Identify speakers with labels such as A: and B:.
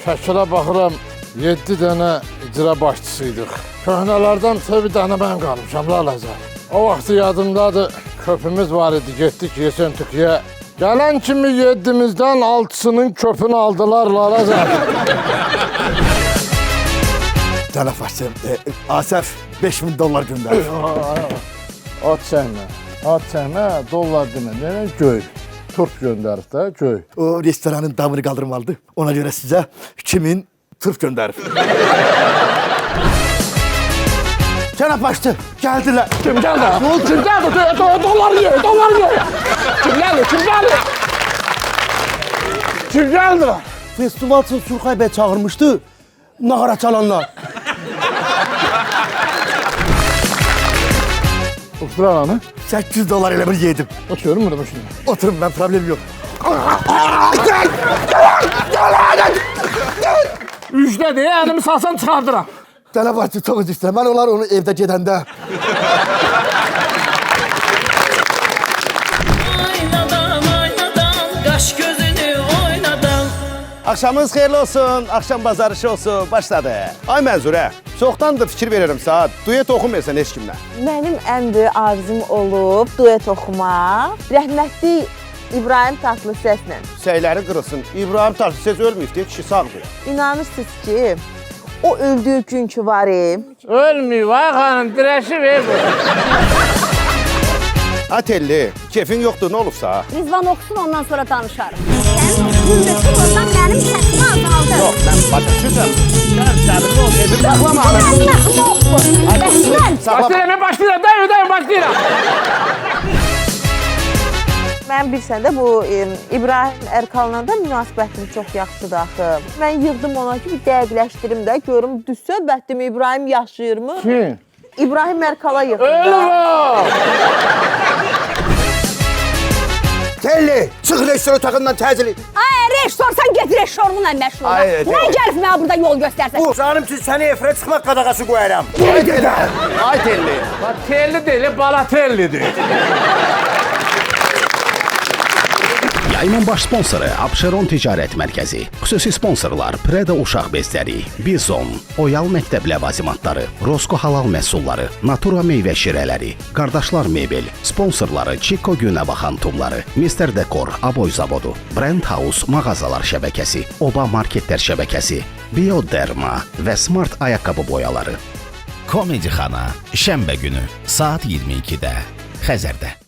A: Şəkilə baxıram, 7 dənə icra başçısıydıq. Köhnələrdən bir dənə mən qalmışam, Lalaza. O vaxt yadımdadır, köpümüz var idi, getdik Yesentüküyə. Gələn kimi 7'mizdən 6'sının köpünü aldılar, Lalaza.
B: Cənab başçım, Asəf $5000 göndərir.
A: At çəkmə, dollar demə, nə göy. Turp göndərib də, göy.
B: O restoranın damını qaldırmalıdır. Ona görə sizə 2000 turp göndərir. Cənab başçı, gəldilər.
A: Kim gəldi? Kim gəldi? Dollar yiyor. Kim gəldi? Kim gəldi?
B: Festival üçün Surxay bəy çağırmışdı. Nağara çalanlar.
A: Oturar anı.
B: $800 elə bir yedim.
A: Oturuyorum burada şimdi.
B: Oturun, ben problem yok.
A: Ücdə deyə əlimi salsan çıxardıram.
B: Cənab başçı, çox üzr istəyirəm. Mən onlar onu evdə gedəndə.
C: Aynadan, qaş gözünü oynadan.
D: Axşamınız xeyirli olsun, axşam bazarışı olsun, başladı. Ay Mənzurə, çoxdandır fikir verirəm saat. Duet oxumayırsan heç kimlə.
E: Mənim ən böyük arzum olub duet oxumaq. Rəhmətli İbrahim Tatlıseslə.
D: Səyləri qırılsın. İbrahim Tatlıses ölməyibdi, kişi sağdır.
E: İnanırsınız ki, o öldüyü günkü var.
A: Ölmüyor, ay xanım, dirəşi ver bu.
D: Atelli, kefin yoxdur, nə olubsa?
F: Rizvan oxusun, ondan sonra danışarım. Sənin oxusun götürmürsən, mənim səsimi azaldır.
D: Yox, mən başa səbirli ol, evim saxlama.
F: Mənim nəximi oxu. Bəslən.
A: Başlayıram.
E: Mən bilsən də bu İbrahim Erkal'la da münasibətim çox yaxşıdır axı. Mən yığdım ona ki, bir dəqiqləşdirim də, görüm düz söhbətdim İbrahim yaşayırmı?
A: Kim?
E: İbrahim Erkal'a yığdım.
A: Ölüm o!
D: Telli, çıx restoran otağından təcili.
F: Ay, reşsorsan get reşsorunla məşğul ol.
D: Ay,
F: Nə gəlib mənə burada yol göstərsən?
B: Canım için səni efirə çıxmaq qadağası qoyaram.
D: Ay Telli.
A: Bak telli değil, balatellidir.
G: Yayımın baş sponsoru Abşeron Ticarət Mərkəzi. Xüsusi sponsorlar Preda uşaq bezləri, Bizon, Oyal məktəb ləvazimatları, Rosko halal məhsulları, Natura meyvə şirələri, Qardaşlar Mebel, sponsorları Chico Günə baxan tumları, Mr. Dekor, Aboy Zavodu, Brand House mağazalar şəbəkəsi, Oba marketlər şəbəkəsi, Bioderma və Smart ayaqqabı boyaları.
H: Komedi Xana, şənbə günü saat 22-də Xəzərdə.